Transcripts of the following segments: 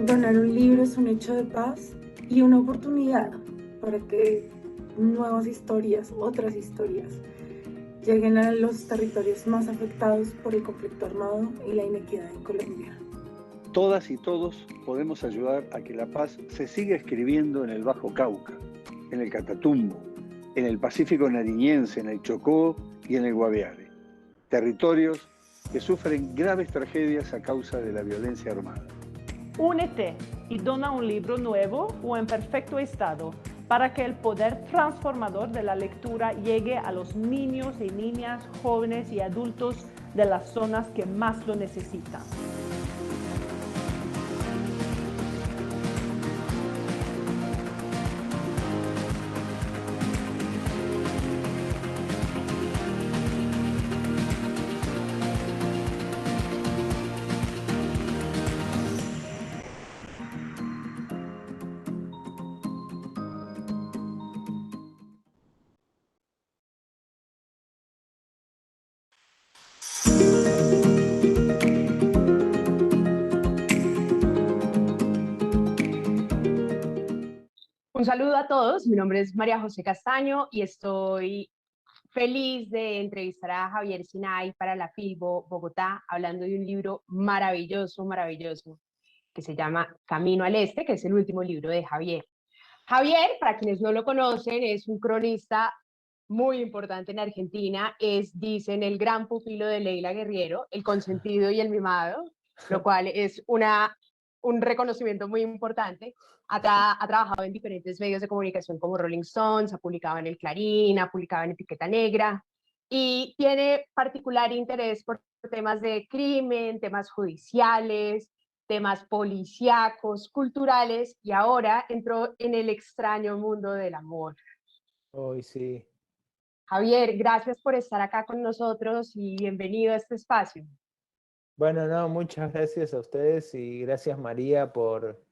Donar un libro es un hecho de paz y una oportunidad para que nuevas historias, otras historias, lleguen a los territorios más afectados por el conflicto armado y la inequidad en Colombia. Todas y todos podemos ayudar a que la paz se siga escribiendo en el Bajo Cauca, en el Catatumbo, en el Pacífico Nariñense, en el Chocó y en el Guaviare. Territorios que sufren graves tragedias a causa de la violencia armada. Únete y dona un libro nuevo o en perfecto estado para que el poder transformador de la lectura llegue a los niños y niñas, jóvenes y adultos de las zonas que más lo necesitan. Un saludo a todos, mi nombre es María José Castaño y estoy feliz de entrevistar a Javier Sinay para la Filbo Bogotá, hablando de un libro maravilloso, maravilloso, que se llama Camino al Este, que es el último libro de Javier. Javier, para quienes no lo conocen, es un cronista muy importante en Argentina, es, dicen, el gran pupilo de Leila Guerriero, el consentido y el mimado, lo cual es un reconocimiento muy importante. Ha trabajado en diferentes medios de comunicación como Rolling Stones, ha publicado en El Clarín, ha publicado en Etiqueta Negra y tiene particular interés por temas de crimen, temas judiciales, temas policíacos, culturales y ahora entró en el extraño mundo del amor. Hoy sí. Javier, gracias por estar acá con nosotros y bienvenido a este espacio. Bueno, no, muchas gracias a ustedes y gracias María por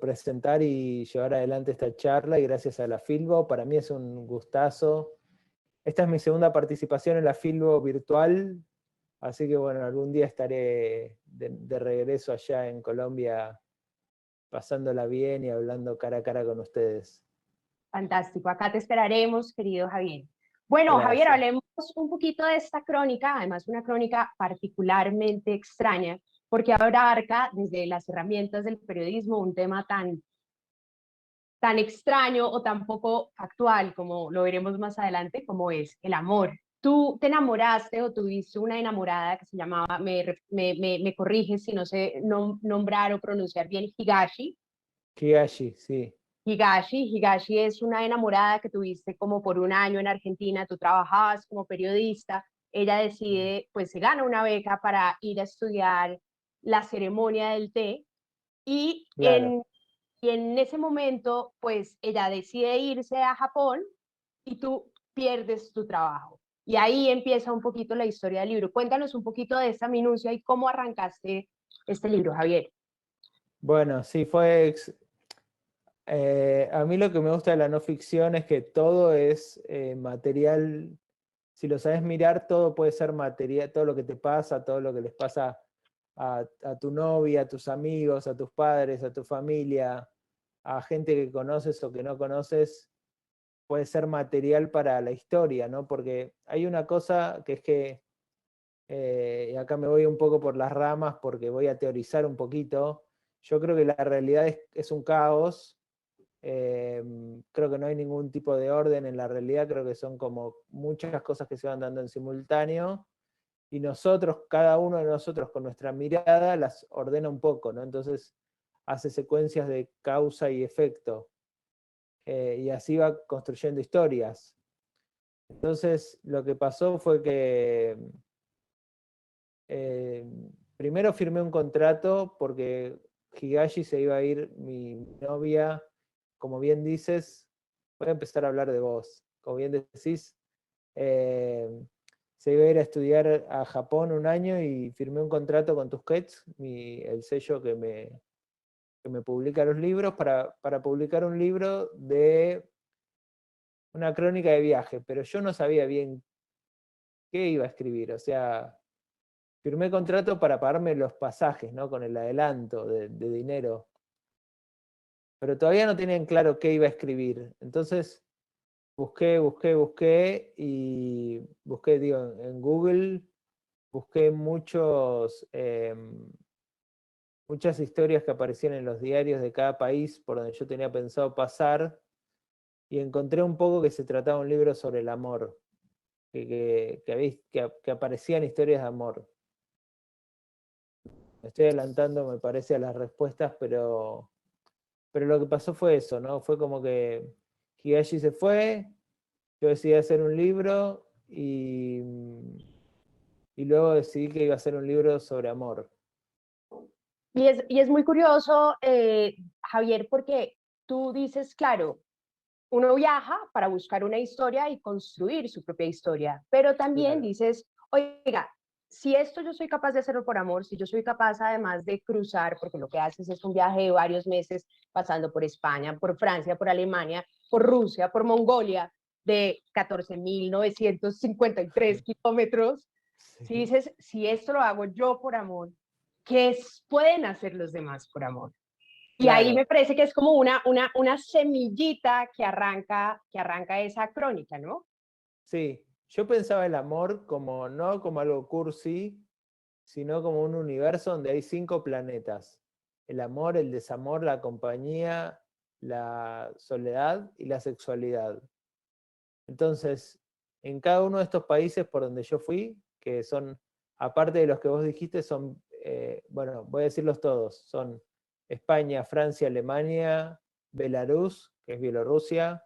presentar y llevar adelante esta charla y gracias a la Filbo. Para mí es un gustazo. Esta es mi segunda participación en la Filbo virtual, así que bueno, algún día estaré de regreso allá en Colombia pasándola bien y hablando cara a cara con ustedes. Fantástico, acá te esperaremos, querido Javier. Bueno, Gracias. Javier, hablemos un poquito de esta crónica, además una crónica particularmente extraña, porque abarca desde las herramientas del periodismo un tema tan extraño o tan poco factual, como lo veremos más adelante, como es el amor. Tú te enamoraste o tuviste una enamorada que se llamaba, me corriges si no sé nombrar o pronunciar bien, Higashi. Higashi, sí. Higashi es una enamorada que tuviste como por un año en Argentina, tú trabajabas como periodista, ella decide, pues se gana una beca para ir a estudiar la ceremonia del té y Claro. en ese momento, pues ella decide irse a Japón y tú pierdes tu trabajo. Y ahí empieza un poquito la historia del libro. Cuéntanos un poquito de esa minucia y cómo arrancaste este libro, Javier. Bueno, sí, a mí lo que me gusta de la no ficción es que todo es material. Si lo sabes mirar, todo puede ser material, todo lo que te pasa, todo lo que les pasa a tu novia, a tus amigos, a tus padres, a tu familia, a gente que conoces o que no conoces, puede ser material para la historia, ¿no? Porque hay una cosa que es que, y acá me voy un poco por las ramas porque voy a teorizar un poquito, yo creo que la realidad es un caos. Creo que no hay ningún tipo de orden en la realidad, creo que son como muchas cosas que se van dando en simultáneo, y nosotros, cada uno de nosotros con nuestra mirada las ordena un poco, ¿no? Entonces hace secuencias de causa y efecto, y así va construyendo historias. Entonces lo que pasó fue que eh, primero firmé un contrato porque Higashi se iba a ir, mi novia, como bien dices, voy a empezar a hablar de vos, como bien decís, eh, se iba a ir a estudiar a Japón un año y firmé un contrato con Tusquets, el sello que me publica los libros, para publicar un libro una crónica de viaje, pero yo no sabía bien qué iba a escribir. O sea, firmé contrato para pagarme los pasajes, ¿no? Con el adelanto de dinero. Pero todavía no tenían claro qué iba a escribir. Entonces busqué y busqué, digo, en Google, busqué muchas historias que aparecían en los diarios de cada país por donde yo tenía pensado pasar y encontré un poco que se trataba un libro sobre el amor, que aparecían historias de amor. Me estoy adelantando, me parece, a las respuestas, pero lo que pasó fue eso, ¿no? Fue como que Higashi se fue, yo decidí hacer un libro y luego decidí que iba a hacer un libro sobre amor. Y es muy curioso, Javier, porque tú dices, claro, uno viaja para buscar una historia y construir su propia historia, pero también Claro. dices, oiga, si esto yo soy capaz de hacerlo por amor, si yo soy capaz además de cruzar, porque lo que haces es un viaje de varios meses pasando por España, por Francia, por Alemania, por Rusia, por Mongolia, de 14.953 kilómetros, si Sí. dices, si esto lo hago yo por amor, ¿qué pueden hacer los demás por amor? Y ahí me Claro, parece que es como una semillita que arranca esa crónica, ¿no? sí. Yo pensaba el amor como no como algo cursi, sino como un universo donde hay 5 planetas. El amor, el desamor, la compañía, la soledad y la sexualidad. Entonces, en cada uno de estos países por donde yo fui, que son, aparte de los que vos dijiste, son, bueno, voy a decirlos todos, son España, Francia, Alemania, Belarus, que es Bielorrusia,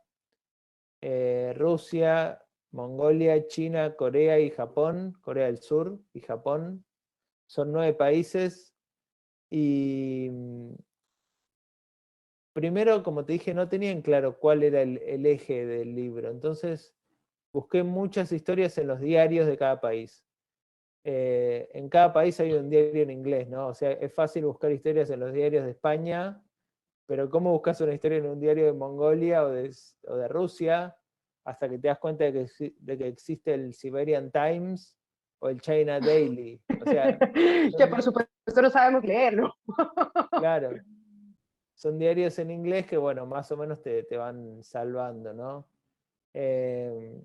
Rusia, Mongolia, China, Corea y Japón, Corea del Sur y Japón. Son 9 países y primero, como te dije, no tenían claro cuál era el eje del libro. Entonces, busqué muchas historias en los diarios de cada país. En cada país hay un diario en inglés, ¿no? O sea, es fácil buscar historias en los diarios de España, pero ¿cómo buscas una historia en un diario de Mongolia o de Rusia? Hasta que te das cuenta de que existe el Siberian Times o el China Daily. O sea, Que por son, supuesto no sabemos leer, ¿no? claro, son diarios en inglés que, bueno, más o menos te van salvando, ¿no? Eh,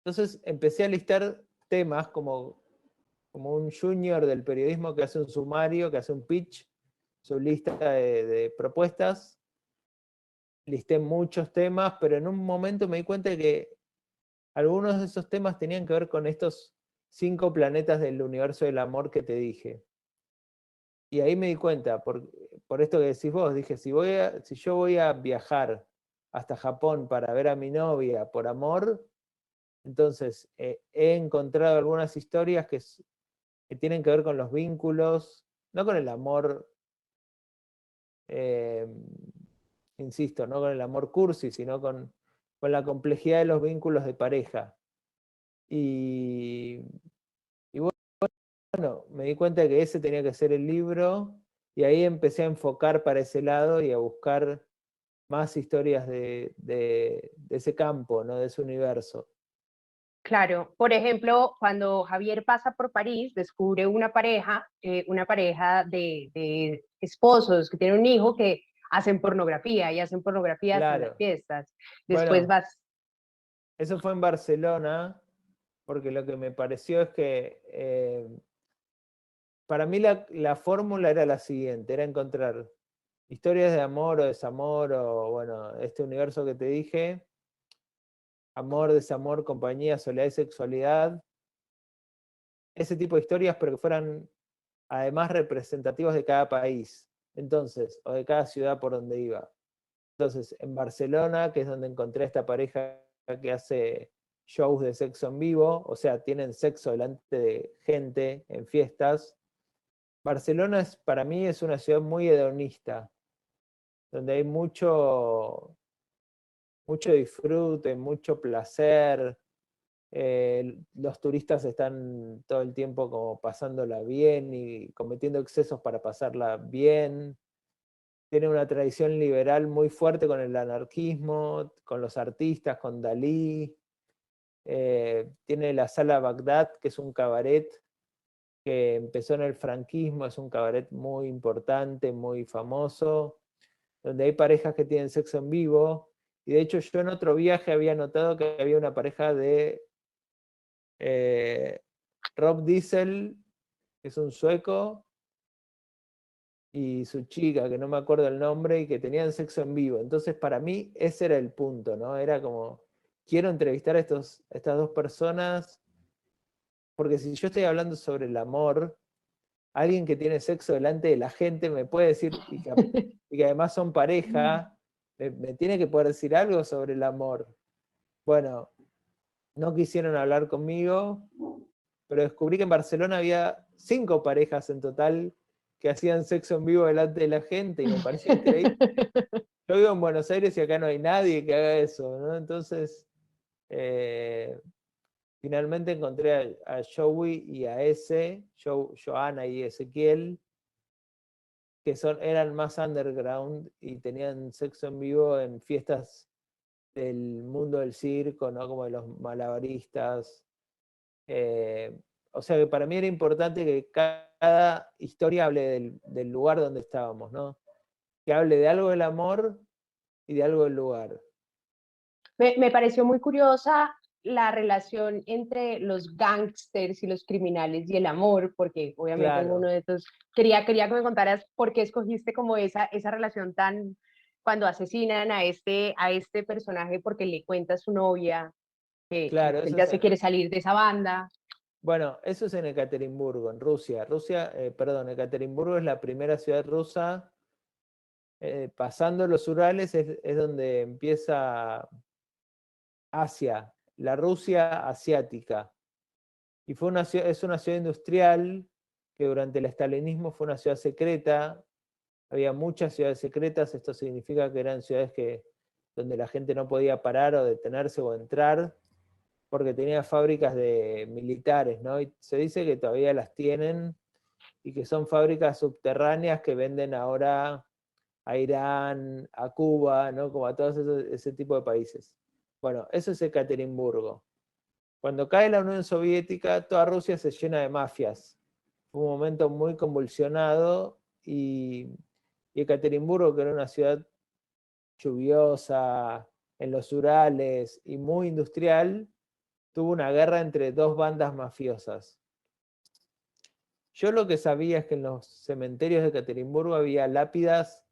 entonces empecé a listar temas como un junior del periodismo que hace un sumario, que hace un pitch, su lista de propuestas. Listé muchos temas, pero en un momento me di cuenta de que algunos de esos temas tenían que ver con estos 5 planetas del universo del amor que te dije. Y ahí me di cuenta, por esto que decís vos, dije, si yo voy a viajar hasta Japón para ver a mi novia por amor, entonces he encontrado algunas historias que tienen que ver con los vínculos, no con el amor, eh, insisto, no con el amor cursi, sino con la complejidad de los vínculos de pareja. Y, y bueno, me di cuenta de que ese tenía que ser el libro y ahí empecé a enfocar para ese lado y a buscar más historias de ese campo, ¿no? De ese universo. Claro, por ejemplo, cuando Javier pasa por París, descubre una pareja de esposos que tienen un hijo que hacen pornografía y hacen pornografía hasta en las Claro. fiestas. Después Bueno, vas, eso fue en Barcelona, porque lo que me pareció es que para mí la fórmula era la siguiente, era encontrar historias de amor o desamor, o bueno, este universo que te dije, amor, desamor, compañía, soledad y sexualidad, ese tipo de historias, pero que fueran además representativos de cada país, entonces, o de cada ciudad por donde iba. Entonces, en Barcelona, que es donde encontré a esta pareja que hace shows de sexo en vivo, o sea, tienen sexo delante de gente en fiestas. Barcelona para mí es una ciudad muy hedonista, donde hay mucho disfrute, mucho placer. Los turistas están todo el tiempo como pasándola bien y cometiendo excesos para pasarla bien. tiene una tradición liberal muy fuerte con el anarquismo, con los artistas, con Dalí. Tiene la Sala Bagdad, que es un cabaret que empezó en el franquismo, es un cabaret muy importante, muy famoso, donde hay parejas que tienen sexo en vivo. Y de hecho yo en otro viaje había notado que había una pareja de Rob Diesel, que es un sueco, y su chica, que no me acuerdo el nombre, y que tenían sexo en vivo. Entonces para mí ese era el punto, ¿no? Era como, quiero entrevistar a estas dos personas, porque si yo estoy hablando sobre el amor, alguien que tiene sexo delante de la gente me puede decir, y que además son pareja, me tiene que poder decir algo sobre el amor. Bueno, no quisieron hablar conmigo, pero descubrí que en Barcelona había 5 parejas en total que hacían sexo en vivo delante de la gente y me pareció increíble. Yo vivo en Buenos Aires y acá no hay nadie que haga eso, ¿no? Entonces, finalmente encontré a Joey y a Johanna y Ezequiel, que eran más underground y tenían sexo en vivo en fiestas del mundo del circo, ¿no? Como de los malabaristas. O sea que para mí era importante que cada historia hable del lugar donde estábamos, ¿no? Que hable de algo del amor y de algo del lugar. Me pareció muy curiosa la relación entre los gángsters y los criminales y el amor, porque obviamente en uno Claro. de estos quería que me contaras por qué escogiste como esa relación tan, cuando asesinan a este personaje porque le cuenta a su novia que Claro, él eso ya es se quiere salir de esa banda. bueno, eso es en Ekaterimburgo, en Rusia. Perdón, Ekaterimburgo es la primera ciudad rusa. Pasando los Urales es donde empieza Asia, la Rusia asiática. Y es una ciudad industrial que durante el estalinismo fue una ciudad secreta. Había muchas ciudades secretas, esto significa que eran ciudades donde la gente no podía parar o detenerse o entrar, porque tenía fábricas de militares, ¿no? Y se dice que todavía las tienen y que son fábricas subterráneas que venden ahora a Irán, a Cuba, ¿no? Como a todos ese tipo de países. Bueno, eso es Ekaterimburgo. Cuando cae la Unión Soviética, toda Rusia se llena de mafias. Fue un momento muy convulsionado y Ekaterimburgo, que era una ciudad lluviosa, en los Urales y muy industrial, tuvo una guerra entre 2 bandas mafiosas. Yo lo que sabía es que en los cementerios de Ekaterimburgo había lápidas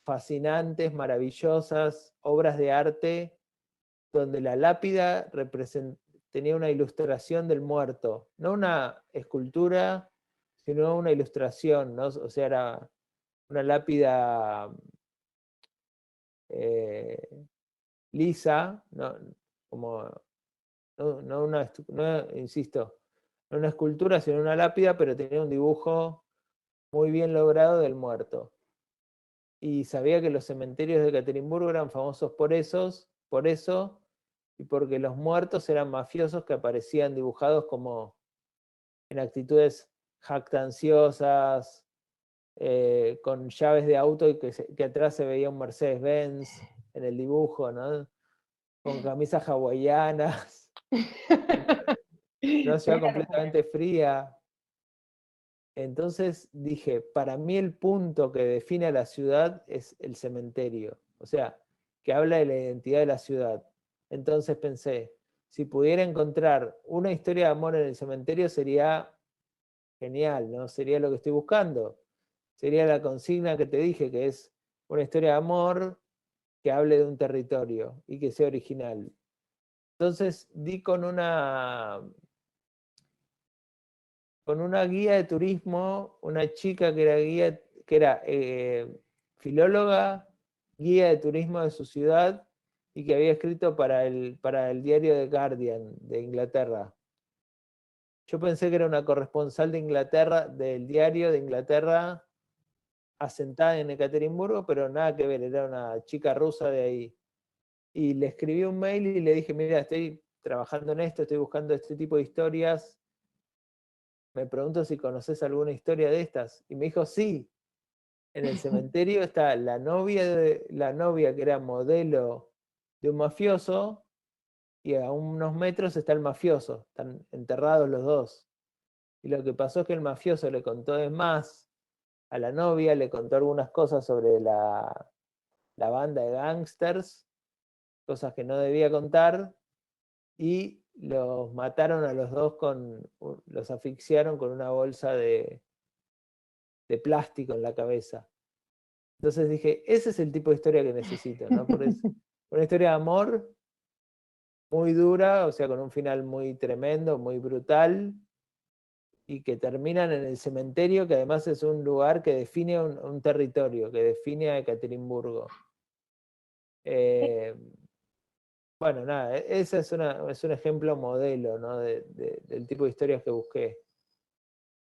fascinantes, maravillosas, obras de arte, donde la lápida tenía una ilustración del muerto, no una escultura, sino una ilustración, ¿no? O sea, era una lápida lisa, no, como, insisto, no una escultura, sino una lápida, pero tenía un dibujo muy bien logrado del muerto. Y sabía que los cementerios de Ekaterimburgo eran famosos por eso, y porque los muertos eran mafiosos que aparecían dibujados como en actitudes jactanciosas, con llaves de auto y que atrás se veía un Mercedes-Benz en el dibujo, ¿no? Con camisas hawaianas, una ciudad completamente fría. Entonces dije, para mí el punto que define a la ciudad es el cementerio, o sea, que habla de la identidad de la ciudad. Entonces pensé, si pudiera encontrar una historia de amor en el cementerio sería genial, ¿no? Sería lo que estoy buscando. Sería la consigna que te dije, que es una historia de amor que hable de un territorio y que sea original. Entonces di con una guía de turismo, una chica que era filóloga, guía de turismo de su ciudad y que había escrito para el diario The Guardian de Inglaterra. Yo pensé que era una corresponsal de Inglaterra, del diario de Inglaterra, asentada en Ekaterimburgo, pero nada que ver, era una chica rusa de ahí. Y le escribí un mail y le dije, mira, estoy trabajando en esto, estoy buscando este tipo de historias. Me pregunto si conoces alguna historia de estas. Y me dijo, sí. En el cementerio está la novia que era modelo de un mafioso, y a unos metros está el mafioso, están enterrados los dos. Y lo que pasó es que el mafioso le contó de más a la novia, le contó algunas cosas sobre la banda de gángsters, cosas que no debía contar, y los mataron a los dos los asfixiaron con una bolsa de plástico en la cabeza. Entonces dije, ese es el tipo de historia que necesito, ¿no? Porque es una historia de amor muy dura, o sea, con un final muy tremendo, muy brutal, y que terminan en el cementerio, que además es un lugar que define un territorio, que define a Ekaterimburgo. Bueno, nada, ese es un ejemplo modelo, ¿no? Del tipo de historias que busqué.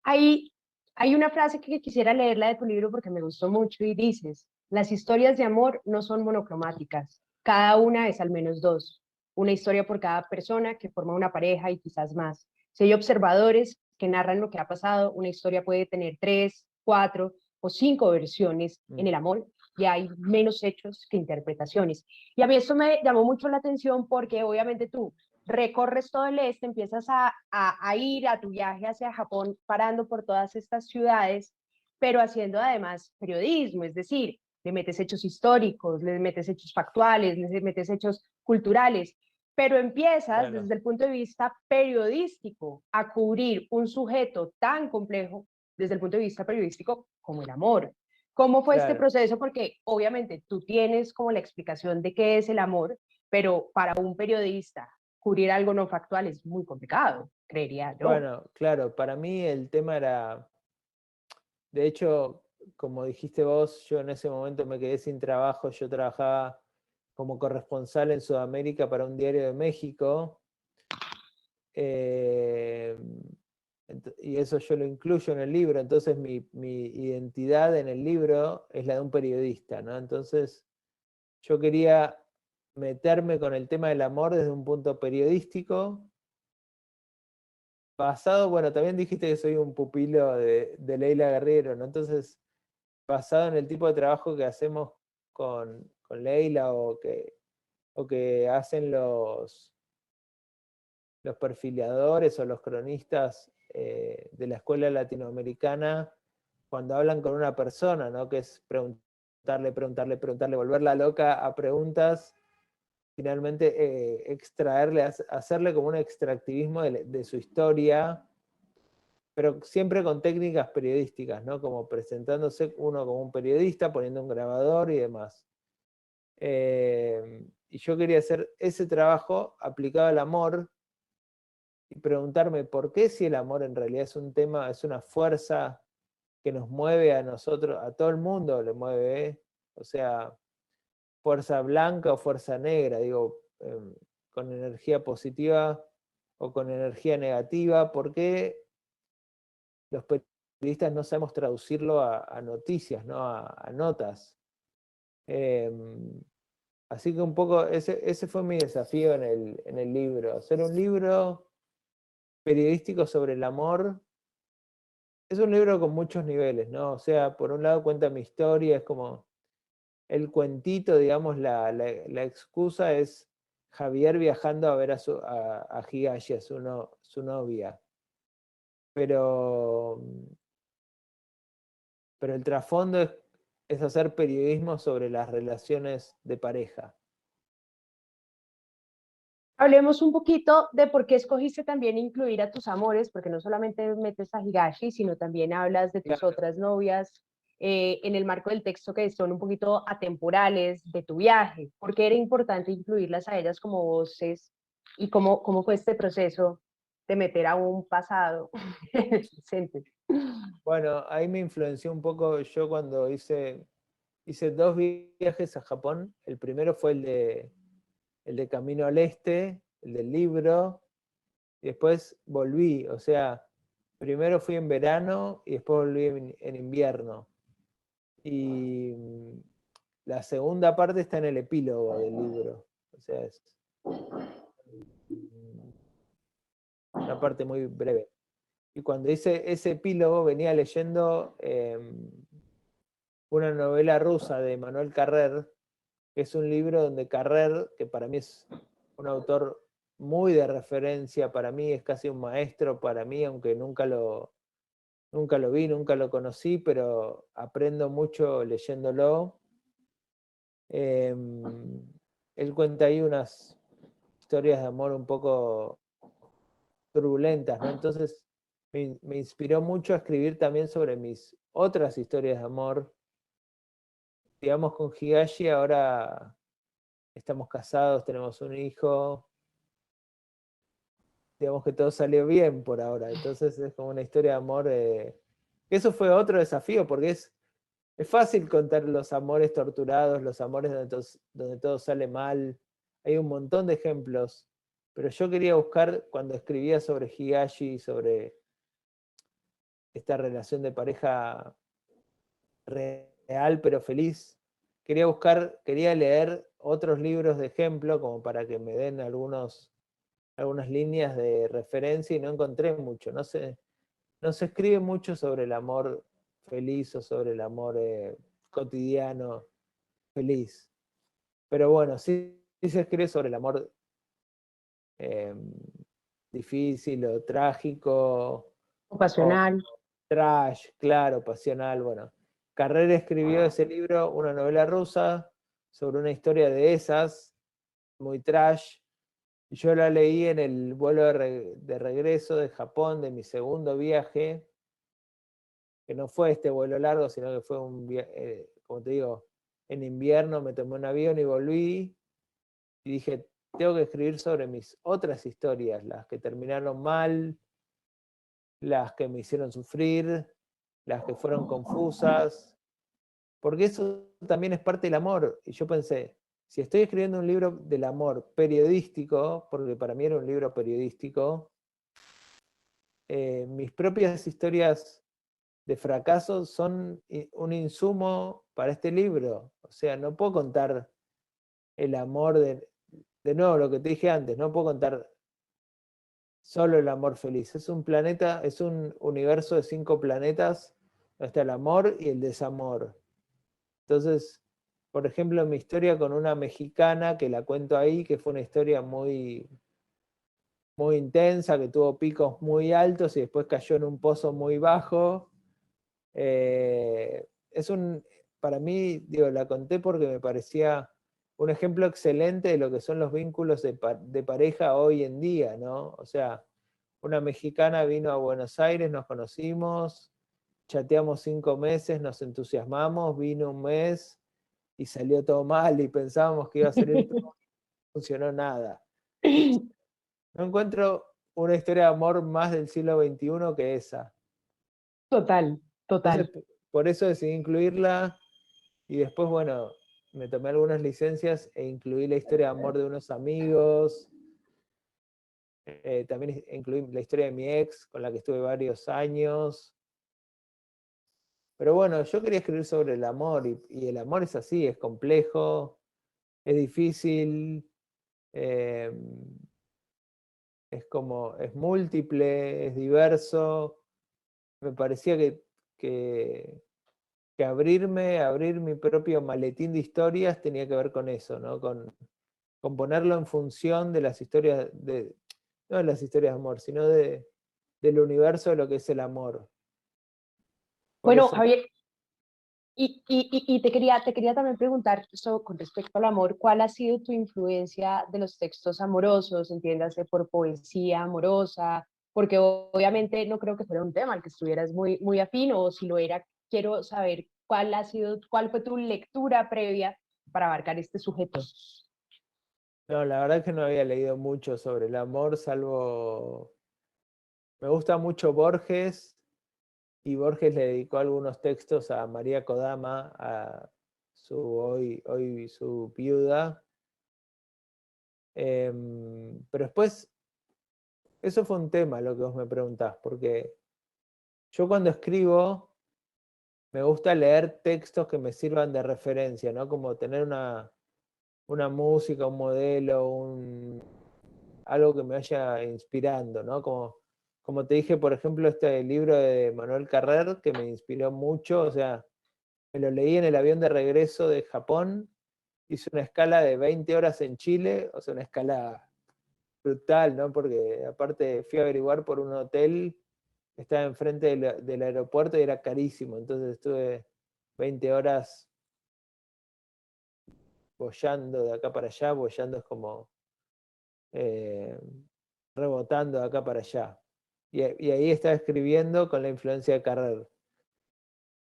Hay una frase que quisiera leerla de tu libro porque me gustó mucho y dices, las historias de amor no son monocromáticas, cada una es al menos dos, una historia por cada persona que forma una pareja y quizás más. Si hay observadores que narran lo que ha pasado, una historia puede tener 3, 4 o 5 versiones en el amor y hay menos hechos que interpretaciones. Y a mí esto me llamó mucho la atención porque obviamente tú recorres todo el este, empiezas a ir a tu viaje hacia Japón, parando por todas estas ciudades, pero haciendo además periodismo, es decir, le metes hechos históricos, le metes hechos factuales, le metes hechos culturales, pero empiezas Bueno, desde el punto de vista periodístico a cubrir un sujeto tan complejo desde el punto de vista periodístico como el amor. ¿Cómo fue este claro. proceso? Porque obviamente tú tienes como la explicación de qué es el amor, pero para un periodista cubrir algo no factual es muy complicado, creería yo. Bueno, claro, para mí el tema era, de hecho, como dijiste vos, yo en ese momento me quedé sin trabajo, yo trabajaba como corresponsal en Sudamérica para un diario de México, eh, y eso yo lo incluyo en el libro, entonces mi identidad en el libro es la de un periodista, ¿no? Entonces yo quería meterme con el tema del amor desde un punto periodístico, basado, bueno, también dijiste que soy un pupilo de Leila Guerriero, ¿no? Entonces, basado en el tipo de trabajo que hacemos con Leila o que hacen los perfiladores o los cronistas de la escuela latinoamericana cuando hablan con una persona, ¿no? Que es preguntarle, volverla loca a preguntas, finalmente extraerle, hacerle como un extractivismo de su historia, pero siempre con técnicas periodísticas, ¿no? Como presentándose uno como un periodista, poniendo un grabador y demás. Y yo quería hacer ese trabajo aplicado al amor y preguntarme por qué, si el amor en realidad es un tema, es una fuerza que nos mueve a nosotros, a todo el mundo le mueve, ¿eh? O sea, fuerza blanca o fuerza negra, digo, con energía positiva o con energía negativa, ¿por qué los periodistas no sabemos traducirlo a noticias, ¿no? A notas? Eh, Así que un poco ese fue mi desafío en el libro, hacer un libro periodístico sobre el amor. Es un libro con muchos niveles, ¿no? O sea, por un lado cuenta mi historia, es como el cuentito, digamos, la excusa es Javier viajando a ver a Higashi, a su novia. Pero, pero el trasfondo es hacer periodismo sobre las relaciones de pareja. Hablemos un poquito de por qué escogiste también incluir a tus amores, porque no solamente metes a Higashi, sino también hablas de tus Claro. otras novias en el marco del texto que son un poquito atemporales de tu viaje. ¿Por qué era importante incluirlas a ellas como voces y cómo fue este proceso de meter a un pasado en el presente? Bueno, ahí me influenció un poco yo cuando hice 2 viajes a Japón. El primero fue el de Camino al Este, el del libro, y después volví. O sea, primero fui en verano y después volví en invierno. Y la segunda parte está en el epílogo del libro. O sea, es una parte muy breve. Y cuando hice ese epílogo venía leyendo una novela rusa de Manuel Carrer, que es un libro donde Carrer, que para mí es un autor muy de referencia, para mí es casi un maestro para mí, aunque nunca lo vi, nunca lo conocí, pero aprendo mucho leyéndolo. Él cuenta ahí unas historias de amor un poco turbulentas, ¿no? Entonces me inspiró mucho a escribir también sobre mis otras historias de amor. Digamos, con Higashi ahora estamos casados, tenemos un hijo, digamos que todo salió bien por ahora, entonces es como una historia de amor. Eso fue otro desafío, porque es fácil contar los amores torturados, los amores donde todo sale mal, hay un montón de ejemplos, pero yo quería buscar, cuando escribía sobre Higashi, sobre esta relación de pareja real pero feliz, quería leer otros libros de ejemplo como para que me den algunas líneas de referencia y no encontré mucho. No se escribe mucho sobre el amor feliz o sobre el amor cotidiano feliz. Pero bueno, sí se escribe sobre el amor eh, difícil o trágico, o Ocasional. trash, claro, pasional. Bueno, Carrera escribió ese libro, una novela rusa, sobre una historia de esas, muy trash. Yo la leí en el vuelo de regreso de Japón, de mi segundo viaje, que no fue este vuelo largo, sino que fue un viaje, como te digo, en invierno me tomé un avión y volví, y dije, tengo que escribir sobre mis otras historias, las que terminaron mal, las que me hicieron sufrir, las que fueron confusas, porque eso también es parte del amor. Y yo pensé, si estoy escribiendo un libro del amor periodístico, porque para mí era un libro periodístico, mis propias historias de fracaso son un insumo para este libro. O sea, no puedo contar el amor de nuevo, lo que te dije antes, no puedo contar solo el amor feliz. Es un planeta, es un universo de 5 planetas donde está el amor y el desamor. Entonces, por ejemplo, mi historia con una mexicana, que la cuento ahí, que fue una historia muy, muy intensa, que tuvo picos muy altos y después cayó en un pozo muy bajo. Es para mí, digo, la conté porque me parecía un ejemplo excelente de lo que son los vínculos de pareja hoy en día, ¿no? O sea, una mexicana vino a Buenos Aires, nos conocimos, chateamos 5 meses, nos entusiasmamos, vino un mes y salió todo mal y pensábamos que iba a salir todo, no funcionó nada. No encuentro una historia de amor más del siglo XXI que esa. Total, total. Entonces, por eso decidí incluirla y después, bueno, me tomé algunas licencias e incluí la historia de amor de unos amigos. También incluí la historia de mi ex, con la que estuve varios años. Pero bueno, yo quería escribir sobre el amor y el amor es así, es complejo, es difícil, eh, es múltiple, es diverso. Me parecía que, que abrir mi propio maletín de historias tenía que ver con eso, ¿no? Con ponerlo en función de las historias, no de las historias de amor, sino del universo de lo que es el amor. Por Bueno, eso, Javier, y te quería también preguntar con respecto al amor, ¿cuál ha sido tu influencia de los textos amorosos, entiéndase por poesía amorosa? Porque obviamente no creo que fuera un tema al que estuvieras muy, muy afín, o si lo era, quiero saber cuál fue tu lectura previa para abarcar este sujeto. no, la verdad es que no había leído mucho sobre el amor, salvo, me gusta mucho Borges, y Borges le dedicó algunos textos a María Kodama, a hoy su viuda. Pero después, eso fue un tema lo que vos me preguntás, porque yo cuando escribo me gusta leer textos que me sirvan de referencia, ¿no? Como tener una música, un modelo, algo que me vaya inspirando, ¿no? Como te dije, por ejemplo, este libro de Manuel Carrer, que me inspiró mucho, o sea, Me lo leí en el avión de regreso de Japón, hice una escala de 20 horas en Chile, o sea, una escala brutal, ¿no? Porque aparte fui a averiguar por un hotel que estaba enfrente del aeropuerto y era carísimo, entonces estuve 20 horas boyando de acá para allá, boyando es como eh, rebotando de acá para allá. Y ahí estaba escribiendo con la influencia de Carrer.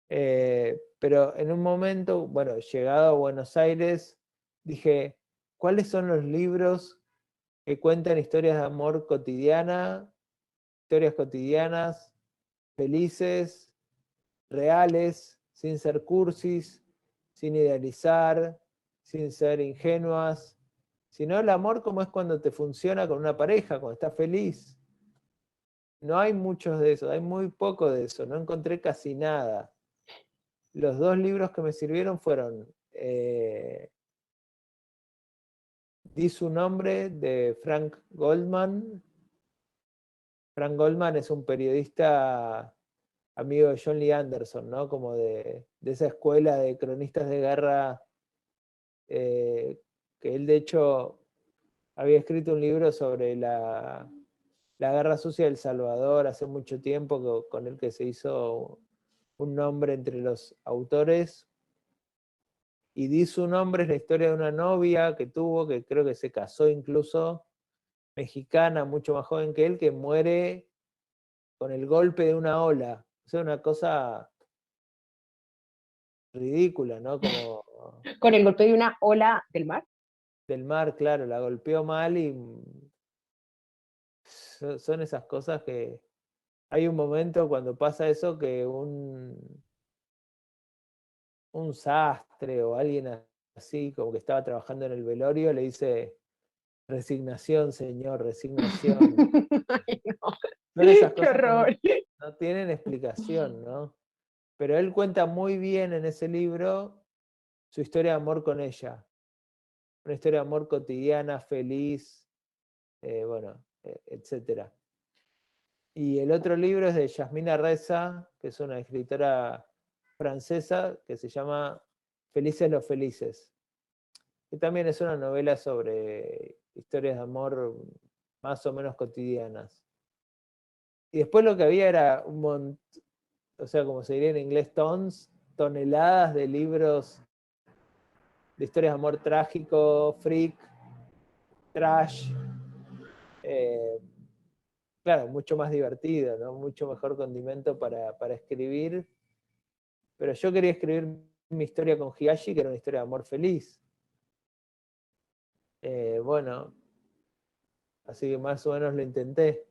Pero en un momento, bueno, llegado a Buenos Aires, dije, ¿cuáles son los libros que cuentan historias de amor cotidiana, historias cotidianas, felices, reales, sin ser cursis, sin idealizar, sin ser ingenuas, sino el amor como es cuando te funciona con una pareja, cuando estás feliz? No hay muchos de eso, hay muy poco de eso, no encontré casi nada. Los dos libros que me sirvieron fueron Di su nombre, de Frank Goldman. Frank Goldman es un periodista amigo de John Lee Anderson, ¿no? Como de esa escuela de cronistas de guerra, que él de hecho había escrito un libro sobre la guerra sucia de El Salvador hace mucho tiempo, con el que se hizo un nombre entre los autores. Y Di su nombre es la historia de una novia que tuvo, que creo que se casó incluso, mexicana, mucho más joven que él, que muere con el golpe de una ola. O sea, una cosa ridícula, ¿no? Como Con el golpe de una ola del mar. del mar, claro, la golpeó mal y son esas cosas que hay un momento cuando pasa eso que un sastre o alguien así, como que estaba trabajando en el velorio, le dice, resignación, señor, resignación. Ay, no. Son esas Qué cosas que horror. no tienen explicación, ¿no? Pero él cuenta muy bien en ese libro su historia de amor con ella. Una historia de amor cotidiana, feliz, bueno, etc. Y el otro libro es de Yasmina Reza, que es una escritora francesa, que se llama Felices los Felices, que también es una novela sobre historias de amor más o menos cotidianas. Y después lo que había era un montón, o sea, como se diría en inglés, toneladas de libros de historias de amor trágico, freak, trash, eh, claro, mucho más divertido, ¿no? Mucho mejor condimento para escribir. Pero yo quería escribir mi historia con Higashi, que era una historia de amor feliz. Bueno, así que más o menos lo intenté.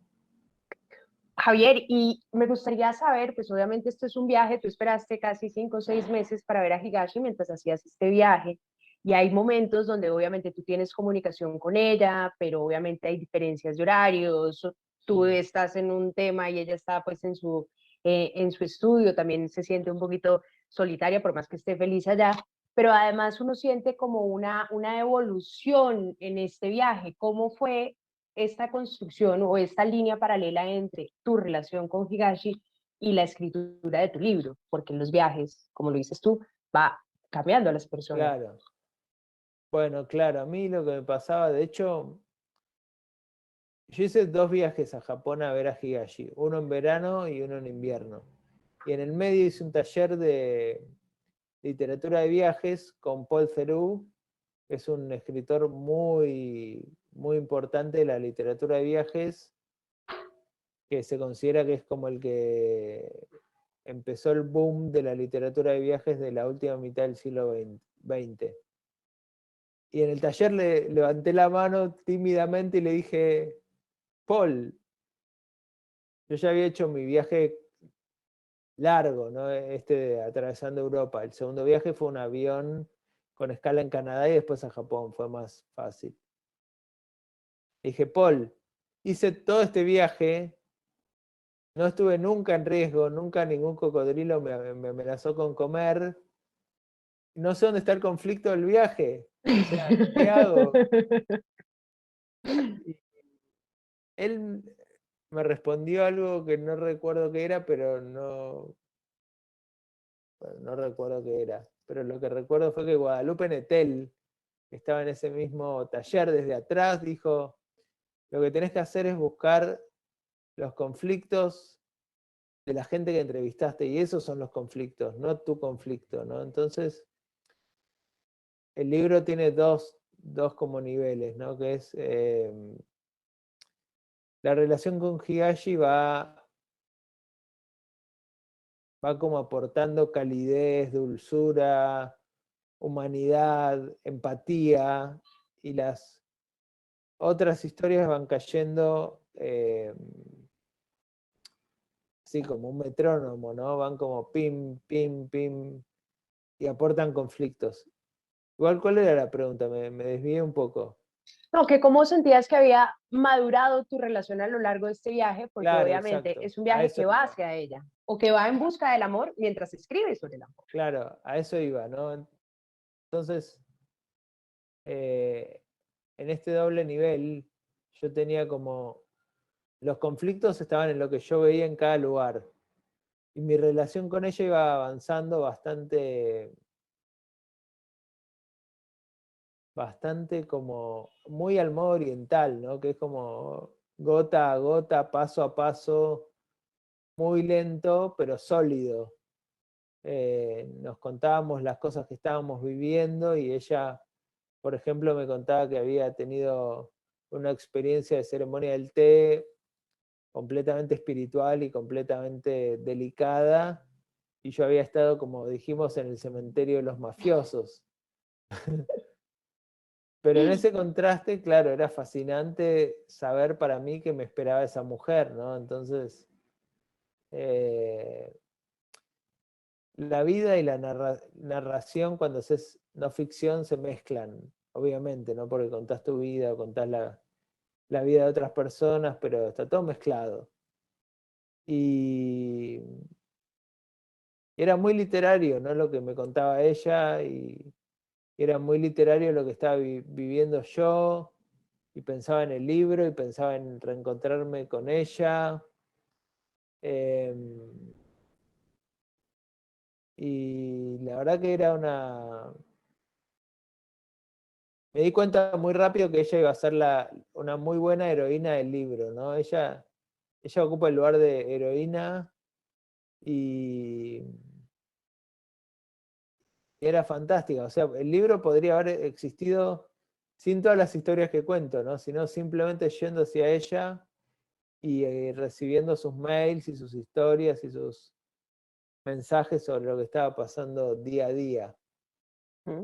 Javier, y me gustaría saber, pues obviamente esto es un viaje, tú esperaste casi 5 o 6 meses para ver a Higashi mientras hacías este viaje, y hay momentos donde obviamente tú tienes comunicación con ella, pero obviamente hay diferencias de horarios, tú estás en un tema y ella está pues en su estudio, también se siente un poquito solitaria, por más que esté feliz allá, pero además uno siente como una evolución en este viaje. ¿Cómo fue esta construcción o esta línea paralela entre tu relación con Higashi y la escritura de tu libro? Porque en los viajes, como lo dices tú, va cambiando a las personas. Claro. Bueno, claro, a mí lo que me pasaba, de hecho, yo hice 2 viajes a Japón a ver a Higashi, uno en verano y uno en invierno. Y en el medio hice un taller de literatura de viajes con Paul Theroux, que es un escritor muy, muy importante de la literatura de viajes, que se considera que es como el que empezó el boom de la literatura de viajes de la última mitad del siglo XX. Y en el taller le levanté la mano tímidamente y le dije, Paul, yo ya había hecho mi viaje largo, ¿no? Atravesando Europa. El segundo viaje fue un avión con escala en Canadá y después a Japón, fue más fácil. Le dije, Paul, hice todo este viaje, no estuve nunca en riesgo, nunca ningún cocodrilo me amenazó con comer, no sé dónde está el conflicto del viaje, o sea, ¿qué hago? Y él me respondió algo que no recuerdo qué era, pero no, bueno, no recuerdo qué era, pero lo que recuerdo fue que Guadalupe Nettel, que estaba en ese mismo taller desde atrás, dijo, lo que tenés que hacer es buscar los conflictos de la gente que entrevistaste, y esos son los conflictos, no tu conflicto, ¿no? Entonces, el libro tiene dos como niveles, ¿no? Que es la relación con Higashi va como aportando calidez, dulzura, humanidad, empatía, y las otras historias van cayendo así como un metrónomo, ¿no? Van como pim, pim, pim, y aportan conflictos. Igual, ¿cuál era la pregunta? Me desvié un poco. No, que cómo sentías que había madurado tu relación a lo largo de este viaje, porque Claro, obviamente exacto. es un A viaje eso que va iba. hacia ella, o que va en busca del amor mientras escribe sobre el amor. Claro, a eso iba, ¿no? Entonces, en este doble nivel, yo tenía como, los conflictos estaban en lo que yo veía en cada lugar, y mi relación con ella iba avanzando bastante como muy al modo oriental, ¿no? Que es como gota a gota, paso a paso, muy lento, pero sólido. Nos contábamos las cosas que estábamos viviendo, y ella, por ejemplo, me contaba que había tenido una experiencia de ceremonia del té completamente espiritual y completamente delicada, y yo había estado, como dijimos, en el cementerio de los mafiosos. Pero en ese contraste, claro, era fascinante saber para mí que me esperaba esa mujer, ¿no? Entonces, eh, la vida y la narración, cuando haces no ficción, se mezclan, obviamente, ¿no? Porque contás tu vida, contás la vida de otras personas, pero está todo mezclado. Y era muy literario, ¿no? Lo que me contaba ella, y era muy literario lo que estaba viviendo yo, y pensaba en el libro, y pensaba en reencontrarme con ella. em, y la verdad que era me di cuenta muy rápido que ella iba a ser una muy buena heroína del libro, ¿no? Ella ocupa el lugar de heroína, y era fantástica. O sea, el libro podría haber existido sin todas las historias que cuento, ¿no? Sino simplemente yendo hacia ella y recibiendo sus mails y sus historias y sus mensajes sobre lo que estaba pasando día a día. ¿Mm?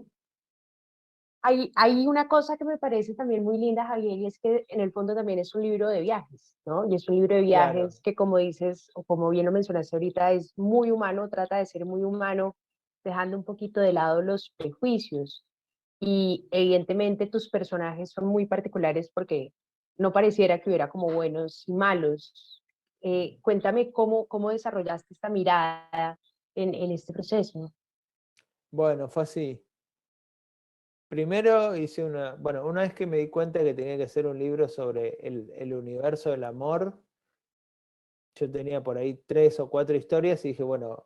Hay una cosa que me parece también muy linda, Javier, y es que en el fondo también es un libro de viajes, ¿no? Y es un libro de Claro, viajes que, como dices, o como bien lo mencionaste ahorita, es muy humano, trata de ser muy humano, dejando un poquito de lado los prejuicios. Y evidentemente tus personajes son muy particulares porque no pareciera que hubiera como buenos y malos. Cuéntame cómo desarrollaste esta mirada en este proceso. bueno, fue así. Primero hice bueno, una vez que me di cuenta que tenía que hacer un libro sobre el universo del amor, yo tenía por ahí 3 o 4 historias, y dije, bueno,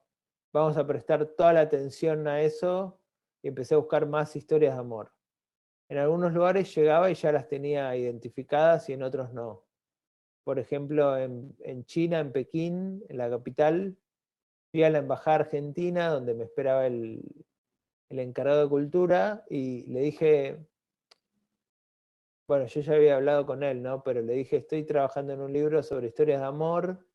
vamos a prestar toda la atención a eso, y empecé a buscar más historias de amor. En algunos lugares llegaba y ya las tenía identificadas, y en otros no. Por ejemplo, en China, en Pekín, en la capital, fui a la embajada argentina, donde me esperaba el encargado de cultura, y le dije, bueno, yo ya había hablado con él, ¿no? Pero le dije, estoy trabajando en un libro sobre historias de amor.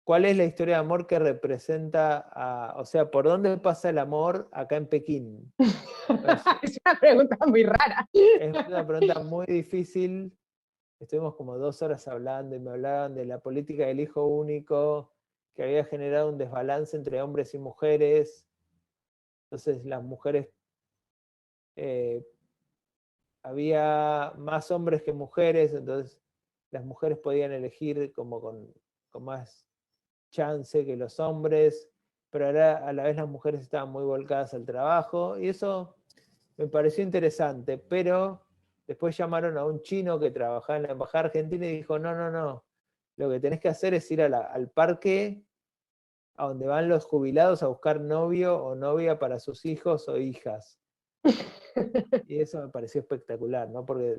¿Cuál es la historia de amor que representa o sea, por dónde pasa el amor acá en Pekín? Pues, Es una pregunta muy rara. es una pregunta muy difícil. Estuvimos como 2 horas hablando, y me hablaban de la política del hijo único, que había generado un desbalance entre hombres y mujeres. Entonces las mujeres, eh, había más hombres que mujeres, entonces las mujeres podían elegir como con más chance que los hombres, pero a la vez las mujeres estaban muy volcadas al trabajo, y eso me pareció interesante. Pero después llamaron a un chino que trabajaba en la embajada argentina, y dijo, no, no, no, lo que tenés que hacer es ir al parque a donde van los jubilados a buscar novio o novia para sus hijos o hijas. Y eso me pareció espectacular, ¿no? Porque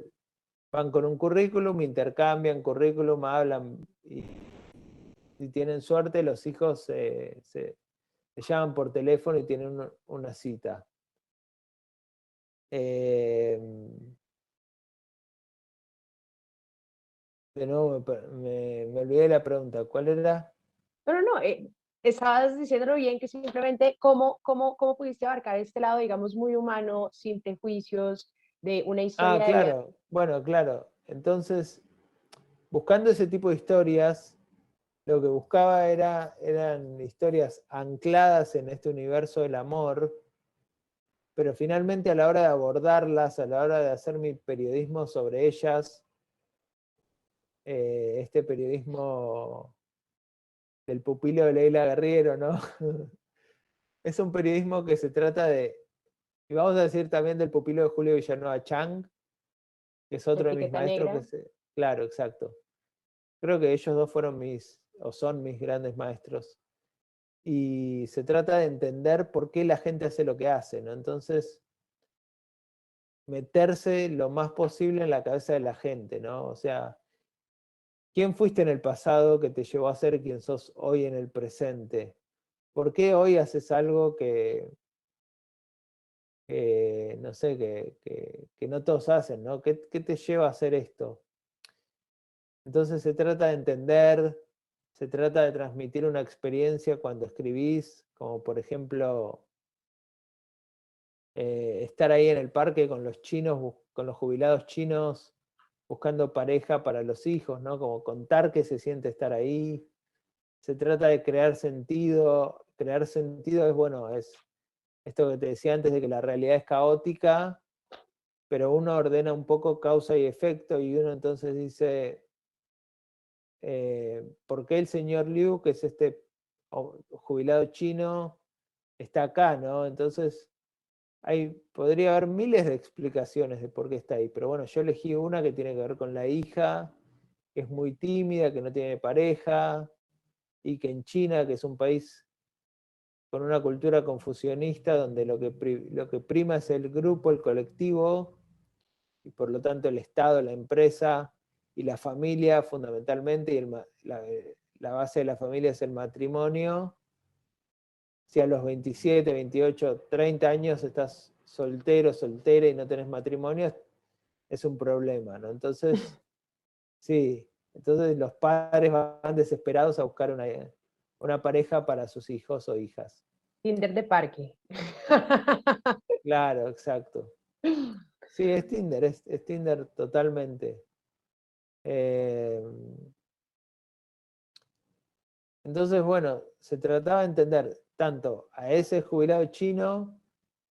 van con un currículum, intercambian currículum, hablan y si tienen suerte los hijos se llaman por teléfono y tienen una cita. De nuevo me olvidé la pregunta. ¿Cuál era? No, estabas diciéndolo bien, que simplemente cómo pudiste abarcar este lado, digamos, muy humano, sin prejuicios, de una historia de vida. Claro, bueno, claro. Entonces, buscando ese tipo de historias, lo que buscaba eran historias ancladas en este universo del amor, pero finalmente a la hora de abordarlas, a la hora de hacer mi periodismo sobre ellas, este periodismo del pupilo de Leila Guerriero, ¿no? Es un periodismo que se trata de, y vamos a decir también del pupilo de Julio Villanueva Chang, que es otro de mis Etiqueta maestros, negra. claro, exacto. Creo que ellos dos fueron o son mis grandes maestros. Y se trata de entender por qué la gente hace lo que hace, ¿no? Entonces, meterse lo más posible en la cabeza de la gente, ¿no? O sea, ¿quién fuiste en el pasado que te llevó a ser quien sos hoy en el presente? ¿Por qué hoy haces algo no sé, que no todos hacen, ¿no? ¿Qué te lleva a hacer esto? Entonces se trata de entender, se trata de transmitir una experiencia cuando escribís, como por ejemplo estar ahí en el parque con los chinos, con los jubilados chinos, buscando pareja para los hijos, ¿no? Como contar qué se siente estar ahí. Se trata de crear sentido. Crear sentido es, bueno, es esto que te decía antes de que la realidad es caótica, pero uno ordena un poco causa y efecto y uno entonces dice, ¿por qué el señor Liu, que es este jubilado chino, está acá, ¿no? Entonces, podría haber miles de explicaciones de por qué está ahí, pero bueno, yo elegí una que tiene que ver con la hija, que es muy tímida, que no tiene pareja, y que en China, que es un país con una cultura confucionista, donde lo que prima es el grupo, el colectivo, y por lo tanto el Estado, la empresa y la familia fundamentalmente, y la base de la familia es el matrimonio. Si a los 27, 28, 30 años estás soltero, soltera y no tenés matrimonio, es un problema, ¿no? Entonces, sí, entonces los padres van desesperados a buscar una pareja para sus hijos o hijas. Tinder de parque. Claro, exacto. Sí, es Tinder, es Tinder totalmente. Entonces, bueno, se trataba de entender tanto a ese jubilado chino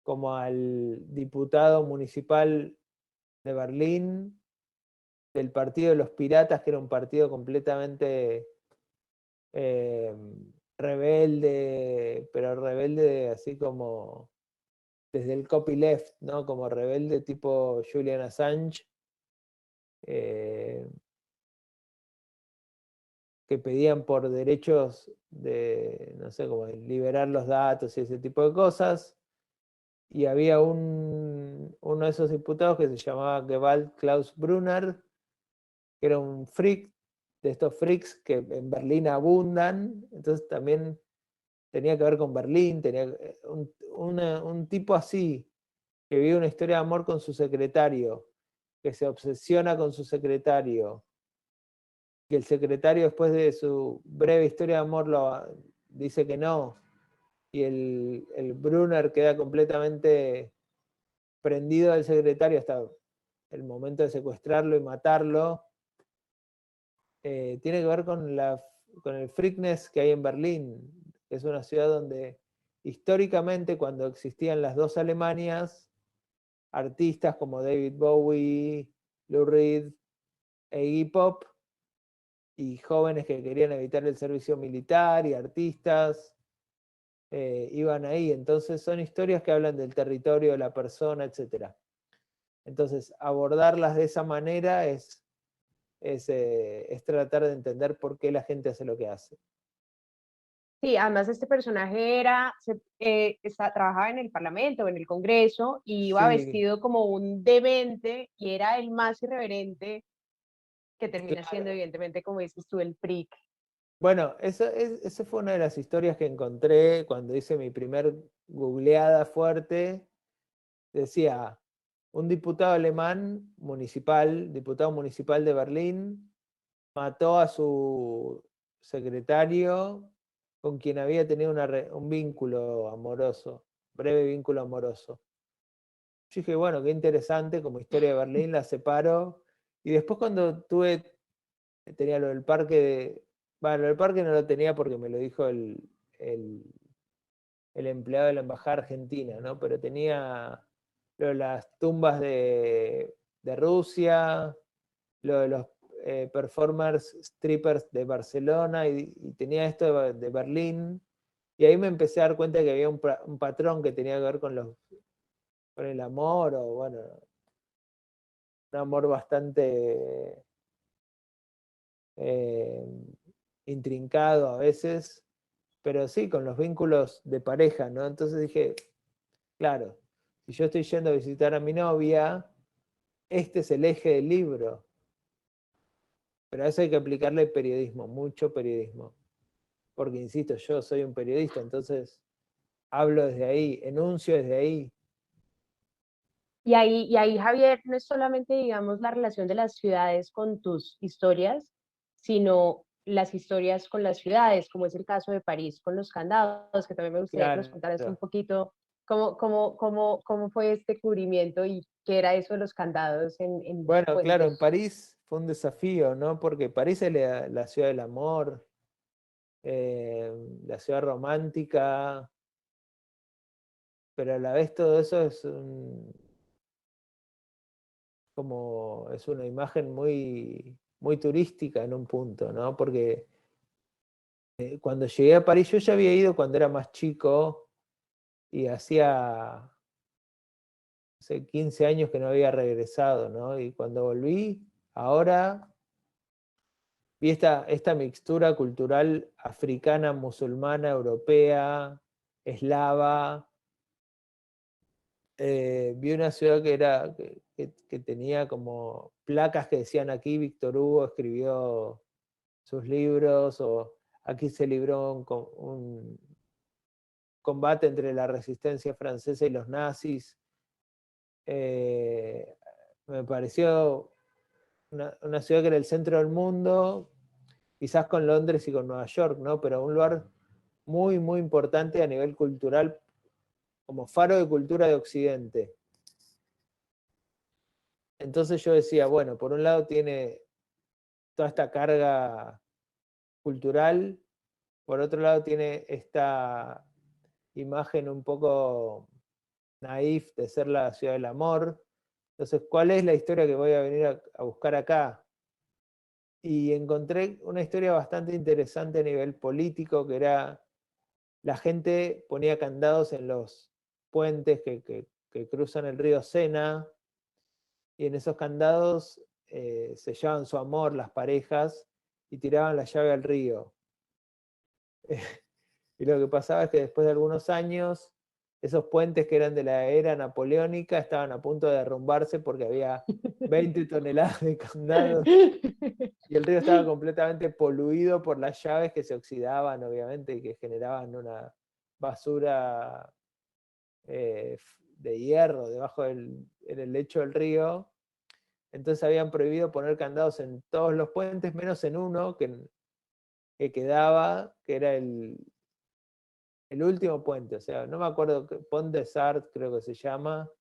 como al diputado municipal de Berlín, del Partido de los Piratas, que era un partido completamente eh, rebelde, pero rebelde así como desde el copyleft, ¿no? Como rebelde tipo Julian Assange, eh, que pedían por derechos de, no sé, como de liberar los datos y ese tipo de cosas. Y había uno de esos diputados que se llamaba Gewalt Klaus Brunner, que era un freak, de estos freaks que en Berlín abundan, entonces también tenía que ver con Berlín, tenía un tipo así, que vive una historia de amor con su secretario, que se obsesiona con su secretario, que el secretario después de su breve historia de amor dice que no, y el Brunner queda completamente prendido del secretario hasta el momento de secuestrarlo y matarlo, tiene que ver con el freakness que hay en Berlín, que es una ciudad donde históricamente cuando existían las dos Alemanias, artistas como David Bowie, Lou Reed e Iggy Pop, y jóvenes que querían evitar el servicio militar y artistas, iban ahí. Entonces son historias que hablan del territorio, de la persona, etc. Entonces abordarlas de esa manera es tratar de entender por qué la gente hace lo que hace. Sí, además este personaje trabajaba en el Parlamento, en el Congreso, y iba Sí, vestido como un demente y era el más irreverente que termina siendo claro. evidentemente, como dices tú, el freak. Bueno, esa fue una de las historias que encontré cuando hice mi primer googleada fuerte. Decía, un diputado alemán municipal, diputado municipal de Berlín, mató a su secretario con quien había tenido un vínculo amoroso, breve vínculo amoroso. Yo dije, bueno, qué interesante, como historia de Berlín, la separo. Y después cuando tenía lo del parque bueno, lo del parque no lo tenía porque me lo dijo el, el empleado de la embajada argentina, ¿no? Pero tenía lo de las tumbas de Rusia, lo de los performers strippers de Barcelona y tenía esto de Berlín. Y ahí me empecé a dar cuenta que había un patrón que tenía que ver con el amor, o bueno, un amor bastante eh, intrincado a veces, pero sí, con los vínculos de pareja, ¿no? Entonces dije, claro, si yo estoy yendo a visitar a mi novia, este es el eje del libro, pero a eso hay que aplicarle periodismo, mucho periodismo, porque insisto, yo soy un periodista, entonces hablo desde ahí, enuncio desde ahí. Y ahí, Javier, no es solamente, digamos, la relación de las ciudades con tus historias, sino las historias con las ciudades, como es el caso de París con los candados, que también me gustaría que nos contaras un Claro. poquito cómo fue este cubrimiento y qué era eso de los candados en los Bueno, claro, en puentes. París fue un desafío, ¿no? Porque París es la ciudad del amor, eh, la ciudad romántica, pero a la vez todo eso es una imagen muy, muy turística en un punto, ¿no? Porque cuando llegué a París, yo ya había ido cuando era más chico y hacía, hace 15 años que no había regresado, ¿no? Y cuando volví, ahora vi esta mixtura cultural africana, musulmana, europea, eslava. Vi una ciudad que tenía como placas que decían aquí Víctor Hugo escribió sus libros, o aquí se libró un combate entre la resistencia francesa y los nazis. Eh, Me pareció una ciudad que era el centro del mundo, quizás con Londres y con Nueva York, ¿no? Pero un lugar muy, muy importante a nivel cultural, como faro de cultura de Occidente. Entonces yo decía, bueno, por un lado tiene toda esta carga cultural, por otro lado tiene esta imagen un poco naif de ser la ciudad del amor. Entonces, ¿cuál es la historia que voy a venir a buscar acá? Y encontré una historia bastante interesante a nivel político, que era la gente ponía candados en los puentes que cruzan el río Sena, y en esos candados sellaban su amor las parejas y tiraban la llave al río. Y lo que pasaba es que después de algunos años, esos puentes que eran de la era napoleónica estaban a punto de derrumbarse porque había 20 toneladas de candados y el río estaba completamente poluido por las llaves que se oxidaban, obviamente, y que generaban una basura de hierro en el lecho del río. Entonces habían prohibido poner candados en todos los puentes, menos en uno que quedaba, que era el último puente. O sea, no me acuerdo, Pont des Arts creo que se llama.